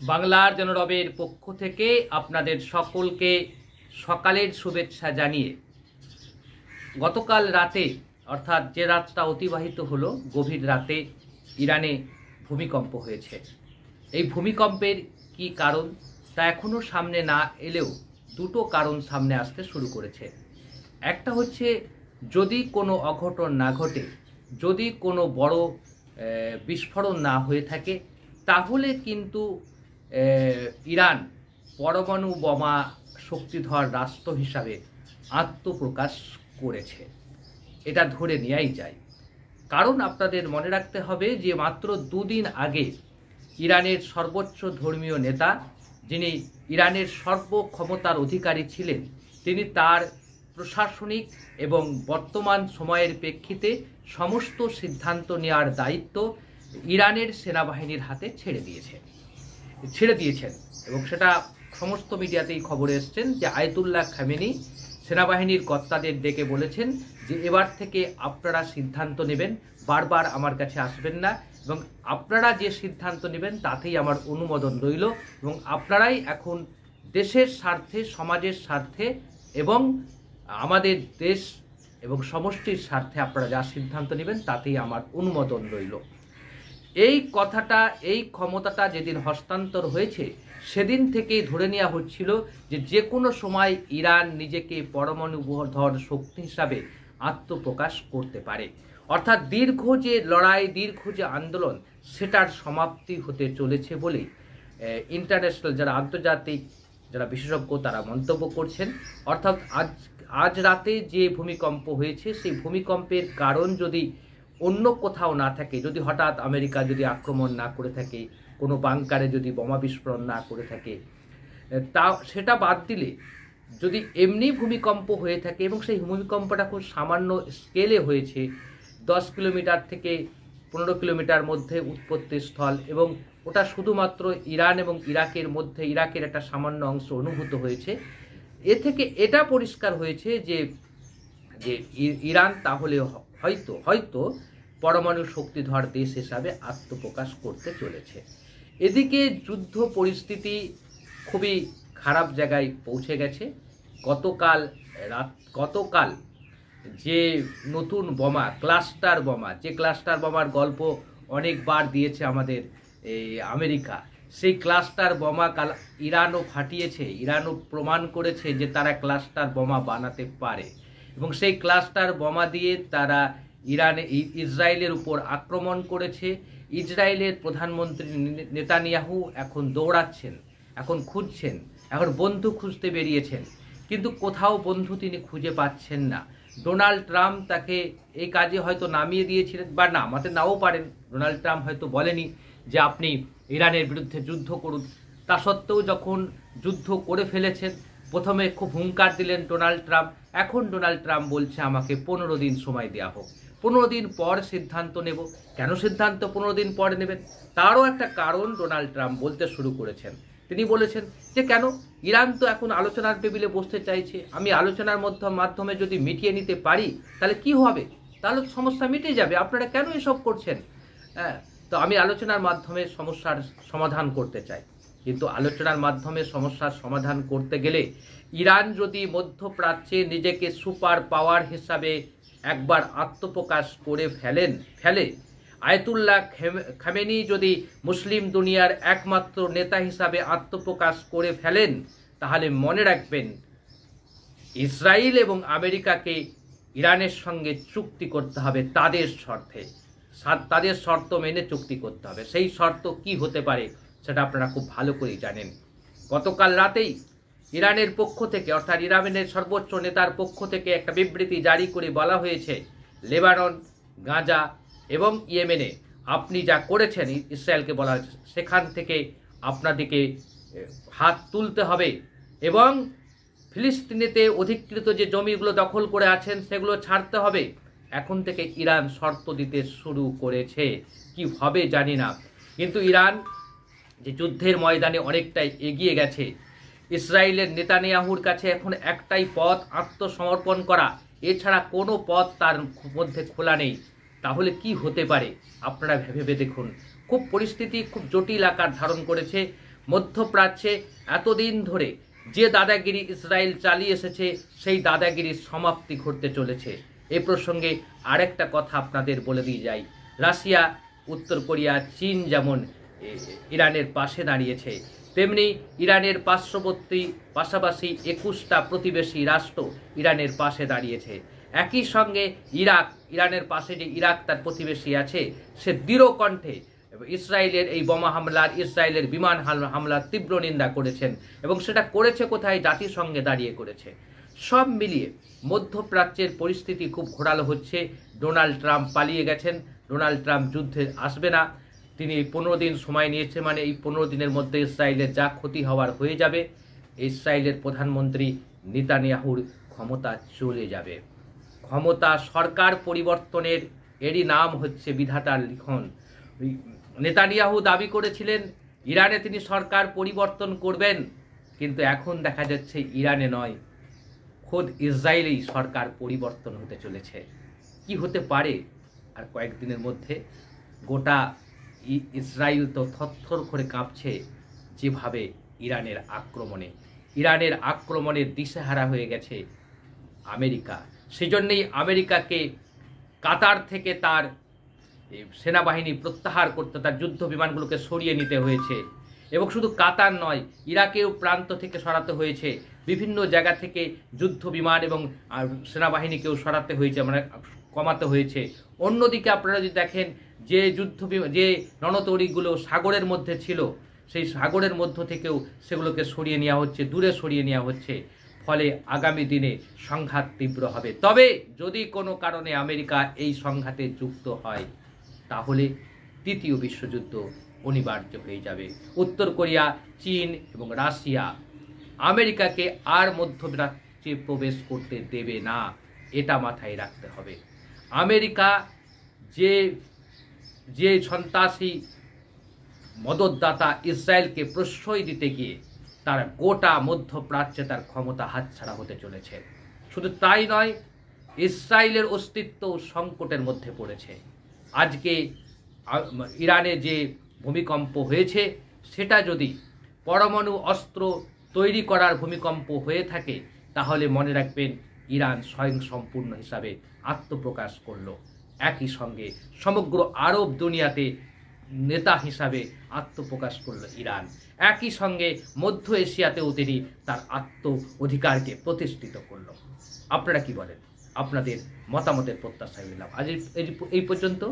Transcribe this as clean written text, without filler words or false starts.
বাংলার জনরবের পক্ষ থেকে আপনাদের সকলকে সকালের শুভেচ্ছা জানিয়ে গতকাল রাতে অর্থাৎ যে রাতটা অতিবাহিত হলো গভীর রাতে ইরানে ভূমিকম্প হয়েছে। এই ভূমিকম্পের কি কারণ তা এখনও সামনে না এলেও দুটো কারণ সামনে আসতে শুরু করেছে। একটা হচ্ছে যদি কোনো অঘটন না ঘটে, যদি কোনো বড় বিস্ফোরণ না হয়ে থাকে, তাহলে কিন্তু ইরান পরমাণু বোমা শক্তিধর রাষ্ট্র হিসাবে আত্মপ্রকাশ করেছে, এটা ধরে নেওয়াই যায়। কারণ আপনাদের মনে রাখতে হবে যে মাত্র দুদিন আগে ইরানের সর্বোচ্চ ধর্মীয় নেতা, যিনি ইরানের সর্বক্ষমতার অধিকারী ছিলেন, তিনি তার প্রশাসনিক এবং বর্তমান সময়ের প্রেক্ষিতে সমস্ত সিদ্ধান্ত নেওয়ার দায়িত্ব ইরানের সেনাবাহিনীর হাতে ছেড়ে দিয়েছেন এবং সেটা সমস্ত মিডিয়াতেই খবরে এসছেন যে আয়াতুল্লাহ খামেনি সেনাবাহিনীর কর্তাদের ডেকে বলেছেন যে এবার থেকে আপনারা সিদ্ধান্ত নেবেন, বারবার আমার কাছে আসবেন না, এবং আপনারা যে সিদ্ধান্ত নেবেন তাতেই আমার অনুমোদন রইল, এবং আপনারাই এখন দেশের স্বার্থে, সমাজের স্বার্থে এবং আমাদের দেশ এবং সমষ্টির স্বার্থে আপনারা যা সিদ্ধান্ত নেবেন তাতেই আমার অনুমোদন রইল। এই কথাটা, এই ক্ষমতাটা যেদিন হস্তান্তর হয়েছে সেদিন থেকেই ধরে নেওয়া হচ্ছিল যে কোনো সময় ইরান নিজেকে পরমাণুধর শক্তি হিসাবে আত্মপ্রকাশ করতে পারে। অর্থাৎ দীর্ঘ যে লড়াই, দীর্ঘ যে আন্দোলন, সেটার সমাপ্তি হতে চলেছে বলেই ইন্টারন্যাশনাল যারা আন্তর্জাতিক যারা বিশেষজ্ঞ তারা মন্তব্য করছেন। অর্থাৎ আজ রাতে যে ভূমিকম্প হয়েছে সেই ভূমিকম্পের কারণ যদি অন্য কোথাও না থাকে, যদি হঠাৎ আমেরিকা যদি আক্রমণ না করে থাকে, কোনো বাংকারে যদি বোমা বিস্ফোরণ না করে থাকে, তা সেটা বাদ দিলে যদি এমনি ভূমিকম্প হয়ে থাকে এবং সেই ভূমিকম্পটা খুব সামান্য স্কেলে হয়েছে, 10 কিলোমিটার থেকে 15 কিলোমিটার মধ্যে উৎপত্তি স্থল, এবং ওটা শুধুমাত্র ইরান এবং ইরাকের মধ্যে, ইরাকের একটা সামান্য অংশ অনুভূত হয়েছে, এ থেকে এটা পরিষ্কার হয়েছে যে ইরান তাহলে হয়তো পরমাণু শক্তিধর দেশ হিসাবে আত্মপ্রকাশ করতে চলেছে। এদিকে যুদ্ধ পরিস্থিতি খুবই খারাপ জায়গায় পৌঁছে গেছে। গতকাল যে নতুন বোমা, ক্লাস্টার বোমা, যে ক্লাস্টার বোমার গল্প অনেকবার দিয়েছে আমাদের এই আমেরিকা, সেই ক্লাস্টার বোমা কাল ইরানও ফাটিয়েছে। ইরানও প্রমাণ করেছে যে তারা ক্লাস্টার বোমা বানাতে পারে, এবং সেই ক্লাস্টার বোমা দিয়ে তারা ইসরায়েলের উপর আক্রমণ করেছে। ইসরায়েলের প্রধানমন্ত্রী নেতানিয়াহু এখন দৌড়াচ্ছেন, এখন খুঁজছেন, এখন বন্ধু খুঁজতে বেরিয়েছেন, কিন্তু কোথাও বন্ধু তিনি খুঁজে পাচ্ছেন না। ডোনাল্ড ট্রাম্প তাকে এই কাজে হয়তো নামিয়ে দিয়েছিলেন, বা নামাতে নাও পারেন। ডোনাল্ড ট্রাম্প হয়তো বলেনি যে আপনি ইরানের বিরুদ্ধে যুদ্ধ করুন, তা সত্ত্বেও যখন যুদ্ধ করে ফেলেছেন, প্রথমে খুব হুঙ্কার দিলেন ডোনাল্ড ট্রাম্প, এখন ডোনাল্ড ট্রাম্প বলছে আমাকে 15 দিন সময় দেওয়া হোক, 15 দিন পর সিদ্ধান্ত নেব। কেন সিদ্ধান্ত 15 দিন পরে নেবেন, তারও একটা কারণ ডোনাল্ড ট্রাম্প বলতে শুরু করেছেন। তিনি বলেছেন যে কেন, ইরান তো এখন আলোচনার টেবিলে বসতে চাইছে, আমি আলোচনার মাধ্যমে যদি মিটিয়ে নিতে পারি তাহলে কি হবে, তাহলে সমস্যা মিটে যাবে, আপনারা কেন এসব করছেন? তো আমি আলোচনার মাধ্যমে সমস্যার সমাধান করতে চাই। কিন্তু আলোচনার মাধ্যমে সমস্যার সমাধান করতে গেলে ইরান যদি মধ্যপ্রাচ্যে নিজেকে সুপার পাওয়ার হিসাবে একবার আত্মপ্রকাশ করে ফেলে, আয়াতুল্লাহ খামেনি যদি মুসলিম দুনিয়ার একমাত্র নেতা হিসাবে আত্মপ্রকাশ করে ফেলেন, তাহলে মনে রাখবেন ইসরায়েল এবং আমেরিকাকে ইরানের সঙ্গে চুক্তি করতে হবে তাদের শর্ত মেনে চুক্তি করতে হবে। সেই শর্ত কি হতে পারে সেটা আপনারা খুব ভালো করেই জানেন। গতকাল রাতেই ইরানের পক্ষ থেকে, অর্থাৎ ইরানের সর্বোচ্চ নেতার পক্ষ থেকে একটা বিবৃতি জারি করে বলা হয়েছে, লেবানন, গাজা এবং ইয়েমেনে আপনি যা করেছেন, ইসরায়েলকে বলা হয়েছে, সেখান থেকে আপনাদেরকে হাত তুলতে হবে, এবং ফিলিস্তিনেতে অধিকৃত যে জমিগুলো দখল করে আছেন সেগুলো ছাড়তে হবে। এখন থেকে ইরান শর্ত দিতে শুরু করেছে। কি হবে জানি না, কিন্তু ইরান যে যুদ্ধের ময়দানে অনেকটাই এগিয়ে গেছে। ইসরায়েলের নেতানিয়াহুর কাছে এখন একটাই পথ, আত্মসমর্পণ করা, এছাড়া কোনো পথ তার মধ্যে খোলা নেই। তাহলে কি হতে পারে আপনারা ভেবে দেখুন। খুব পরিস্থিতি খুব জটিল আকার ধারণ করেছে। মধ্যপ্রাচ্যে এতদিন ধরে যে দাদাগিরি ইসরায়েল চালিয়ে এসেছে সেই দাদাগিরির সমাপ্তি ঘটতে চলেছে। এ প্রসঙ্গে আরেকটা কথা আপনাদের বলে দিয়ে যাই, রাশিয়া, উত্তর কোরিয়া, চীন যেমন ইরানের পাশে দাঁড়িয়েছে, তেমনি ইরানের পার্শ্ববর্তী পাশাপাশি 21টা প্রতিবেশী রাষ্ট্র ইরানের পাশে দাঁড়িয়েছে। একই সঙ্গে ইরানের পাশে যে ইরাক তার প্রতিবেশী আছে, সে দৃঢ় কণ্ঠে ইসরায়েলের এই বোমা হামলার, ইসরায়েলের বিমান হামলার তীব্র নিন্দা করেছেন এবং সেটা করেছে কোথায়? জাতিসংঘে দাঁড়িয়ে করেছে। সব মিলিয়ে মধ্যপ্রাচ্যের পরিস্থিতি খুব ঘোরালো হচ্ছে। ডোনাল্ড ট্রাম্প পালিয়ে গেছেন, ডোনাল্ড ট্রাম্প যুদ্ধে আসবে না, তিনি 15 দিন সময় নিয়েছে, মানে এই 15 দিনের মধ্যে ইসরায়েলের যা ক্ষতি হওয়ার হয়ে যাবে। ইসরায়েলের প্রধানমন্ত্রী নেতানিয়াহুর ক্ষমতা চলে যাবে। ক্ষমতা সরকার পরিবর্তনের এরই নাম হচ্ছে বিধাতার লিখন। নেতানিয়াহু দাবি করেছিলেন ইরানে তিনি সরকার পরিবর্তন করবেন, কিন্তু এখন দেখা যাচ্ছে ইরানে নয়, খোদ ইসরায়েলেই সরকার পরিবর্তন হতে চলেছে। কি হতে পারে আর কয়েকদিনের মধ্যে? গোটা ইসরায়েল তো থরথর করে কাঁপছে যেভাবে ইরানের আক্রমণের দিশেহারা হয়ে গেছে আমেরিকা। সেজন্যই আমেরিকাকে কাতার থেকে তার সেনাবাহিনী প্রত্যাহার করতে, তার যুদ্ধ বিমানগুলোকে সরিয়ে নিতে হয়েছে। এবং শুধু কাতার নয়, ইরাকেও প্রান্ত থেকে সরাতে হয়েছে, বিভিন্ন জায়গা থেকে যুদ্ধ বিমান এবং সেনাবাহিনীকেও সরাতে হয়েছে, মানে কমাতে হয়েছে। অন্যদিকে আপনারা যদি দেখেন যে যে রণতরীগুলো সাগরের মধ্যে ছিল, সেই সাগরের মধ্য থেকেও সেগুলোকে সরিয়ে নেওয়া হচ্ছে, দূরে সরিয়ে নেওয়া হচ্ছে। ফলে আগামী দিনে সংঘাত তীব্র হবে। তবে যদি কোনো কারণে আমেরিকা এই সংঘাতে যুক্ত হয়, তাহলে তৃতীয় বিশ্বযুদ্ধ অনিবার্য হয়ে যাবে। উত্তর কোরিয়া, চীন এবং রাশিয়া আমেরিকাকে আর মধ্যপ্রাচ্যে প্রবেশ করতে দেবে না, এটা মাথায় রাখতে হবে। আমেরিকা যে সন্ত্রাসী মদতদাতা ইসরায়েলকে প্রশ্রয় দিতে গিয়ে তার গোটা মধ্যপ্রাচ্যে তার ক্ষমতা হাতছাড়া হতে চলেছে। শুধু তাই নয়, ইসরায়েলের অস্তিত্ব সংকটের মধ্যে পড়েছে। আজকে ইরানে যে ভূমিকম্প হয়েছে, সেটা যদি পরমাণু অস্ত্র তৈরি করার ভূমিকম্প হয়ে থাকে, তাহলে মনে রাখবেন ইরান স্বয়ংসম্পূর্ণ হিসাবে আত্মপ্রকাশ করলো। একই সঙ্গে সমগ্র আরব দুনিয়াতে নেতা হিসাবে আত্মপ্রকাশ করল ইরান। একই সঙ্গে মধ্য এশিয়াতেও তিনি তার অধিকারকে প্রতিষ্ঠিত করল। আপনারা কি বলেন? আপনাদের মতামতের প্রত্যাশা রইলাম। আজ এই পর্যন্ত।